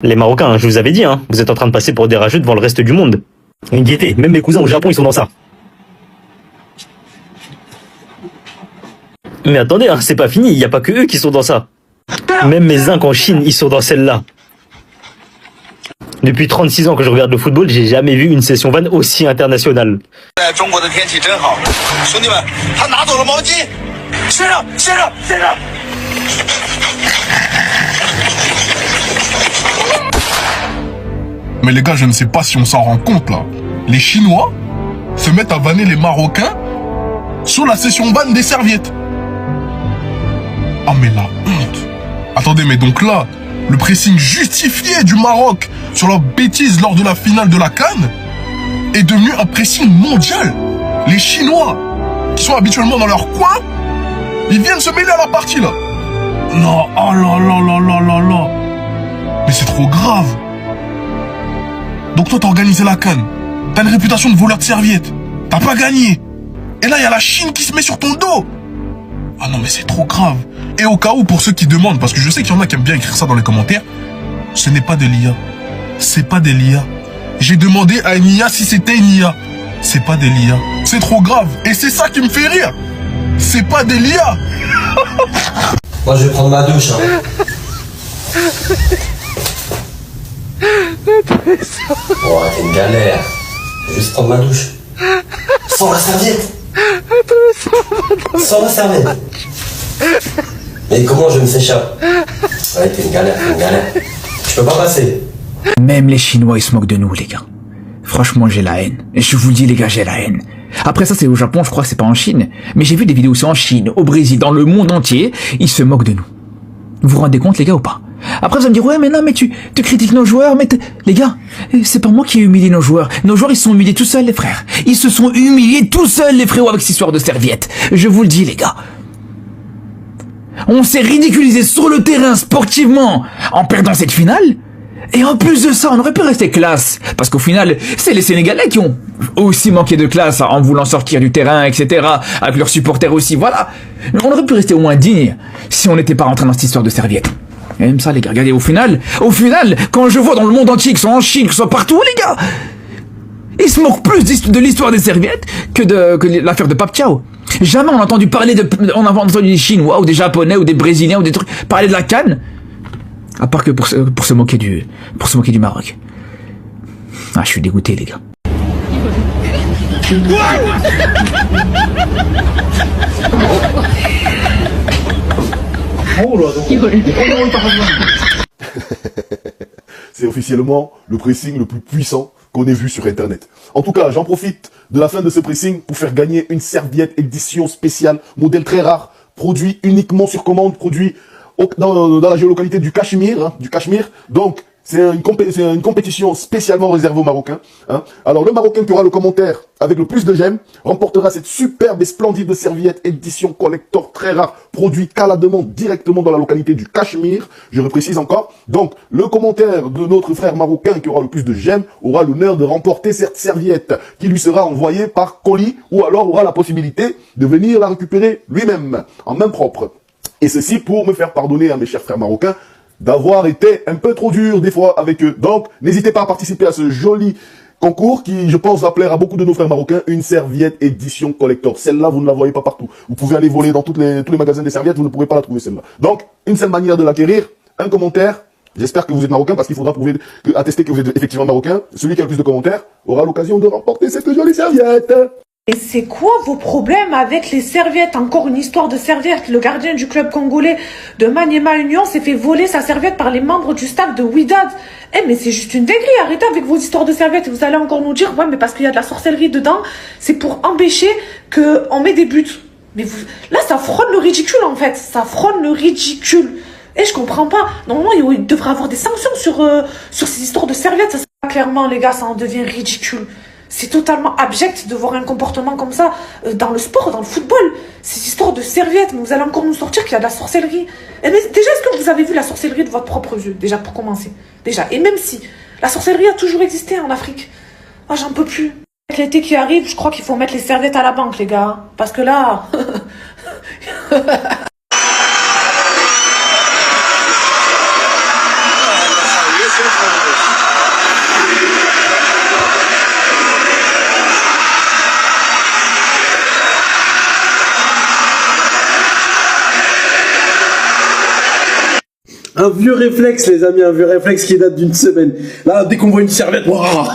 Les Marocains, je vous avais dit, hein, vous êtes en train de passer pour des rageux devant le reste du monde. Gaieté, même mes cousins au Japon, ils sont dans ça. Mais attendez, hein, c'est pas fini, il n'y a pas que eux qui sont dans ça. Même mes zincs en Chine, ils sont dans celle-là. Depuis 36 ans que je regarde le football, j'ai jamais vu une session van aussi internationale. Mais les gars, je ne sais pas si on s'en rend compte là. Les Chinois se mettent à vanner les Marocains sur la session ban des serviettes. Ah mais la honte. Attendez, mais donc là, le pressing justifié du Maroc sur leur bêtise lors de la finale de la CAN est devenu un pressing mondial. Les Chinois, qui sont habituellement dans leur coin, ils viennent se mêler à la partie là. Non, oh là là là là là là. Mais c'est trop grave. Donc toi t'as organisé la CAN, t'as une réputation de voleur de serviettes, t'as pas gagné. Et là il y a la Chine qui se met sur ton dos. Ah non mais c'est trop grave. Et au cas où pour ceux qui demandent, parce que je sais qu'il y en a qui aiment bien écrire ça dans les commentaires, ce n'est pas de l'IA. C'est pas de l'IA. J'ai demandé à une IA si c'était une IA. C'est pas de l'IA. C'est trop grave. Et c'est ça qui me fait rire. C'est pas de l'IA. Moi je vais prendre ma douche hein. Oh, c'est une galère. Je vais juste prendre ma douche. Sans la serviette. Sans la serviette. Mais comment je me s'échappe? Ouais, c'est une galère, c'est une galère. Je peux pas passer. Même les Chinois, ils se moquent de nous, les gars. Franchement, j'ai la haine. Et je vous le dis, les gars, j'ai la haine. Après ça, c'est au Japon, je crois que c'est pas en Chine. Mais j'ai vu des vidéos aussi en Chine, au Brésil, dans le monde entier. Ils se moquent de nous. Vous vous rendez compte, les gars, ou pas? Après, vous allez me dire, ouais, mais non, mais tu critiques nos joueurs, mais les gars, c'est pas moi qui ai humilié nos joueurs. Nos joueurs, ils se sont humiliés tout seuls, les frères. Ils se sont humiliés tout seuls, les frérots, avec cette histoire de serviette. Je vous le dis, les gars. On s'est ridiculisé sur le terrain, sportivement, en perdant cette finale. Et en plus de ça, on aurait pu rester classe. Parce qu'au final, c'est les Sénégalais qui ont aussi manqué de classe en voulant sortir du terrain, etc. Avec leurs supporters aussi, voilà. On aurait pu rester au moins digne si on n'était pas rentré dans cette histoire de serviette. Et même ça, les gars, regardez, au final, quand je vois dans le monde entier, que ce soit en Chine, que ce soit partout, les gars, ils se moquent plus de l'histoire des serviettes que l'affaire de Pape Thiaw. Jamais on a entendu parler on a entendu des Chinois ou des Japonais ou des Brésiliens ou des trucs parler de la CAN. À part que pour se moquer du Maroc. Ah, je suis dégoûté, les gars. C'est officiellement le pressing le plus puissant qu'on ait vu sur Internet. En tout cas, j'en profite de la fin de ce pressing pour faire gagner une serviette édition spéciale, modèle très rare, produit uniquement sur commande, produit dans la géolocalité du Cachemire, Donc, c'est une compétition spécialement réservée aux Marocains. Hein. Alors, le Marocain qui aura le commentaire avec le plus de j'aime remportera cette superbe et splendide serviette édition collector très rare, produit qu'à la demande directement dans la localité du Cachemire. Je le précise encore. Donc, le commentaire de notre frère marocain qui aura le plus de j'aime aura l'honneur de remporter cette serviette qui lui sera envoyée par colis ou alors aura la possibilité de venir la récupérer lui-même en main propre. Et ceci pour me faire pardonner à mes chers frères marocains d'avoir été un peu trop dur des fois avec eux. Donc, n'hésitez pas à participer à ce joli concours qui, je pense, va plaire à beaucoup de nos frères marocains. Une serviette édition collector. Celle-là, vous ne la voyez pas partout. Vous pouvez aller voler dans tous les magasins des serviettes, vous ne pourrez pas la trouver celle-là. Donc, une seule manière de l'acquérir, un commentaire. J'espère que vous êtes marocain parce qu'il faudra attester que vous êtes effectivement marocain. Celui qui a le plus de commentaires aura l'occasion de remporter cette jolie serviette. Et c'est quoi vos problèmes avec les serviettes? Encore une histoire de serviettes. Le gardien du club congolais de Maniema Union s'est fait voler sa serviette par les membres du staff de Wydad. Eh mais c'est juste une dinguerie, arrêtez avec vos histoires de serviettes. Vous allez encore nous dire, ouais mais parce qu'il y a de la sorcellerie dedans, c'est pour empêcher qu'on met des buts. Mais vous, là ça frôle le ridicule en fait, ça frôle le ridicule. Et je comprends pas, normalement il devrait y avoir des sanctions sur ces histoires de serviettes. Ça, clairement les gars, ça en devient ridicule. C'est totalement abject de voir un comportement comme ça dans le sport, dans le football. Ces histoires de serviettes, mais vous allez encore nous sortir qu'il y a de la sorcellerie. Et mais déjà, est-ce que vous avez vu la sorcellerie de votre propre yeux? Déjà, pour commencer. Déjà. Et même si la sorcellerie a toujours existé en Afrique. Ah, j'en peux plus. Avec l'été qui arrive, je crois qu'il faut mettre les serviettes à la banque, les gars. Parce que là... Un vieux réflexe, les amis, un vieux réflexe qui date d'une semaine. Là, dès qu'on voit une serviette, waouh.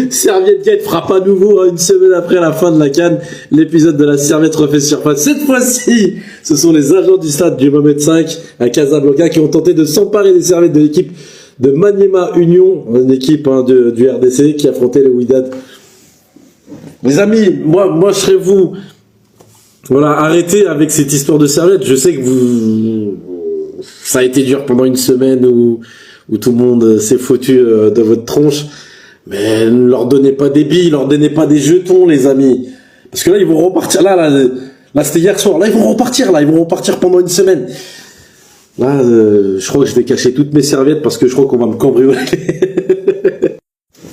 Serviette Gate frappe à nouveau une semaine après la fin de la CAN. L'épisode de la serviette refait surface. Cette fois-ci, ce sont les agents du stade du Mohamed V à Casablanca qui ont tenté de s'emparer des serviettes de l'équipe de Maniema Union, une équipe du RDC qui affrontait le Wydad. Les amis, moi je serais vous. Voilà, arrêtez avec cette histoire de serviette. Je sais que ça a été dur pendant une semaine où tout le monde s'est foutu de votre tronche. Mais ne leur donnez pas des billes, leur donnez pas des jetons, les amis. Parce que là, ils vont repartir. Là, c'était hier soir. Là, ils vont repartir pendant une semaine. Là, je crois que je vais cacher toutes mes serviettes parce que je crois qu'on va me cambrioler.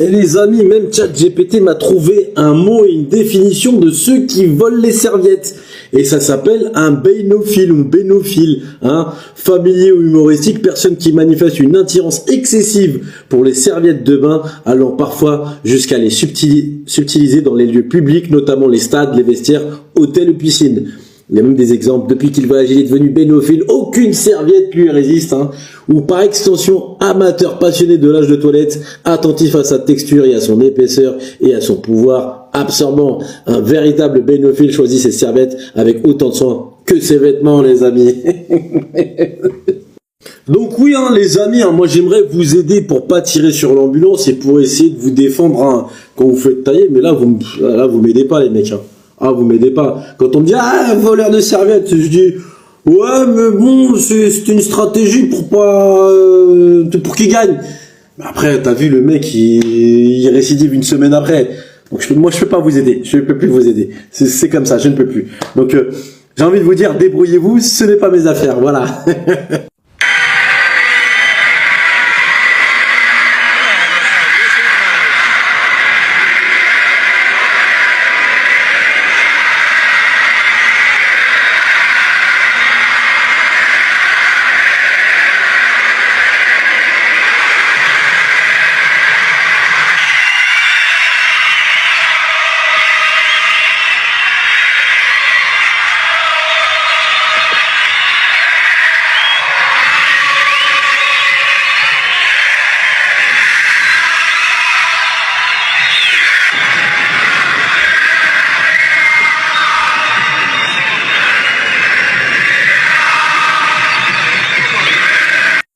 Et les amis, même ChatGPT m'a trouvé un mot et une définition de ceux qui volent les serviettes. Et ça s'appelle un bénophile ou bénophile, hein. Familier ou humoristique, personne qui manifeste une attirance excessive pour les serviettes de bain, allant parfois jusqu'à les subtiliser dans les lieux publics, notamment les stades, les vestiaires, hôtels ou piscines. Il y a même des exemples. Depuis qu'il voyage, il est devenu bénophile. Aucune serviette lui résiste, hein. Ou par extension, amateur passionné de l'âge de toilette, attentif à sa texture et à son épaisseur et à son pouvoir absorbant. Un véritable bénophile choisit ses serviettes avec autant de soin que ses vêtements, les amis. Donc oui, hein, les amis, hein, moi j'aimerais vous aider pour pas tirer sur l'ambulance et pour essayer de vous défendre, hein, quand vous faites tailler. Mais là, vous m'aidez pas, les mecs, hein. Ah, vous m'aidez pas. Quand on me dit, ah, voleur de serviettes, je dis, ouais, mais bon, c'est une stratégie pour pas, pour qu'il gagne. Mais après, t'as vu, le mec, il récidive une semaine après. Donc, moi, je peux pas vous aider. Je peux plus vous aider. C'est comme ça, je ne peux plus. Donc, j'ai envie de vous dire, débrouillez-vous, ce n'est pas mes affaires, voilà.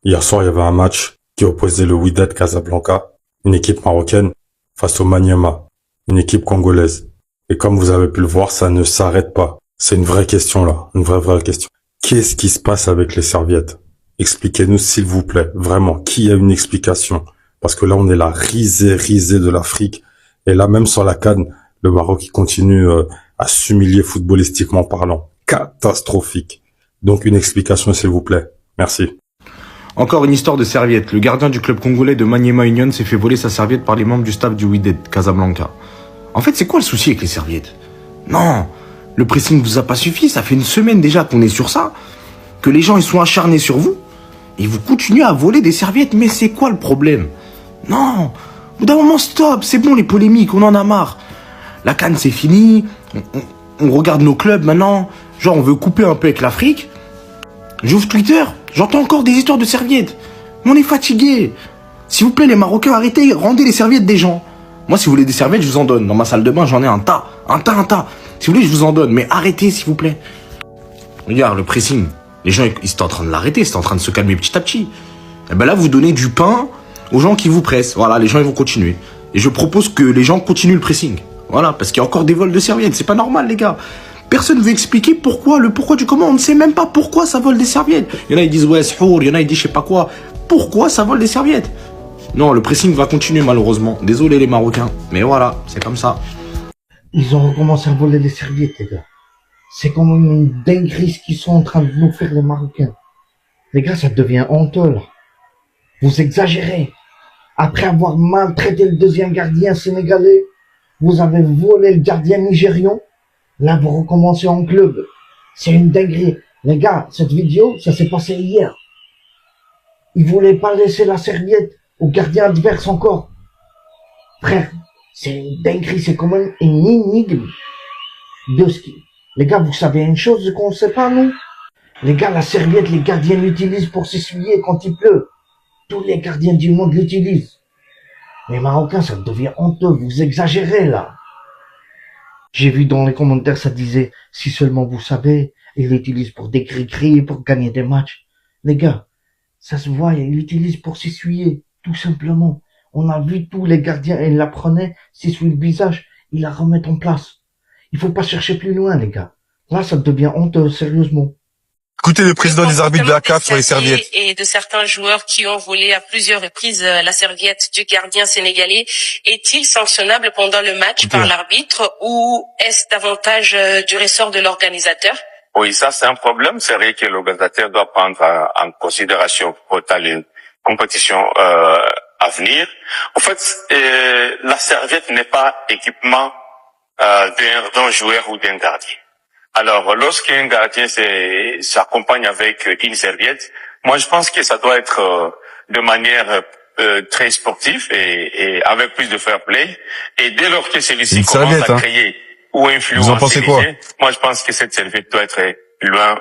Hier soir, il y avait un match qui opposait le Wydad Casablanca, une équipe marocaine, face au Maniema, une équipe congolaise. Et comme vous avez pu le voir, ça ne s'arrête pas. C'est une vraie question là, une vraie question. Qu'est-ce qui se passe avec les serviettes? Expliquez-nous s'il vous plaît, vraiment, qui a une explication? Parce que là, on est la risée de l'Afrique. Et là, même sans la CAN, le Maroc il continue à s'humilier footballistiquement parlant. Catastrophique. Donc une explication s'il vous plaît. Merci. Encore une histoire de serviette. Le gardien du club congolais de Maniema Union s'est fait voler sa serviette par les membres du staff du Wydad Casablanca. En fait, c'est quoi le souci avec les serviettes? Non, le pressing vous a pas suffi, ça fait une semaine déjà qu'on est sur ça, que les gens ils sont acharnés sur vous, et vous continuez à voler des serviettes, mais c'est quoi le problème? Non, au bout d'un moment stop, c'est bon les polémiques, on en a marre. La CAN c'est fini, on regarde nos clubs maintenant, genre on veut couper un peu avec l'Afrique. J'ouvre Twitter, j'entends encore des histoires de serviettes. On est fatigué. S'il vous plaît les Marocains, arrêtez, rendez les serviettes des gens. Moi si vous voulez des serviettes, je vous en donne. Dans ma salle de bain, j'en ai un tas. Si vous voulez, je vous en donne, mais arrêtez s'il vous plaît. Regarde, le pressing. Les gens, ils étaient en train de l'arrêter, c'était en train de se calmer petit à petit. Et ben là, vous donnez du pain aux gens qui vous pressent. Voilà, les gens, ils vont continuer. Et je propose que les gens continuent le pressing. Voilà, parce qu'il y a encore des vols de serviettes. C'est pas normal, les gars. Personne ne veut expliquer le pourquoi du comment. On ne sait même pas pourquoi ça vole des serviettes. Il y en a, ils disent ouais, shour. Il y en a, ils disent je sais pas quoi. Pourquoi ça vole des serviettes? Non, le pressing va continuer, malheureusement. Désolé, les Marocains. Mais voilà, c'est comme ça. Ils ont recommencé à voler les serviettes, les gars. C'est quand même une dinguerie ce qu'ils sont en train de nous faire, les Marocains. Les gars, ça devient honteux, là. Vous exagérez. Après avoir maltraité le deuxième gardien sénégalais, vous avez volé le gardien nigérian. Là, vous recommencez en club. C'est une dinguerie. Les gars, cette vidéo, ça s'est passé hier. Ils voulaient pas laisser la serviette au gardien adverse encore. Frère, c'est une dinguerie, c'est quand même une énigme de ski. Les gars, vous savez une chose qu'on ne sait pas, nous? Les gars, la serviette, les gardiens l'utilisent pour s'essuyer quand il pleut. Tous les gardiens du monde l'utilisent. Les Marocains, ça devient honteux, vous exagérez là. J'ai vu dans les commentaires, ça disait, si seulement vous savez, ils l'utilisent pour des cris-cris, pour gagner des matchs. Les gars, ça se voit, ils l'utilisent pour s'essuyer, tout simplement. On a vu tous les gardiens, ils la prenaient, s'essuient le visage, ils la remettent en place. Il faut pas chercher plus loin, les gars. Là, ça devient honteux, sérieusement. Écoutez le président des arbitres de la CAF sur les serviettes. Et de certains joueurs qui ont volé à plusieurs reprises la serviette du gardien sénégalais, est-il sanctionnable pendant le match par l'arbitre ou est-ce davantage du ressort de l'organisateur? Oui, ça c'est un problème. C'est vrai que l'organisateur doit prendre en considération pour les compétitions à venir. En fait, la serviette n'est pas équipement d'un joueur ou d'un gardien. Alors, lorsqu'un gardien s'accompagne avec une serviette, moi je pense que ça doit être de manière très sportive et avec plus de fair play. Et dès lors que celui-ci commence à créer ou influencer, vous en pensez quoi? moi je pense que cette serviette doit être loin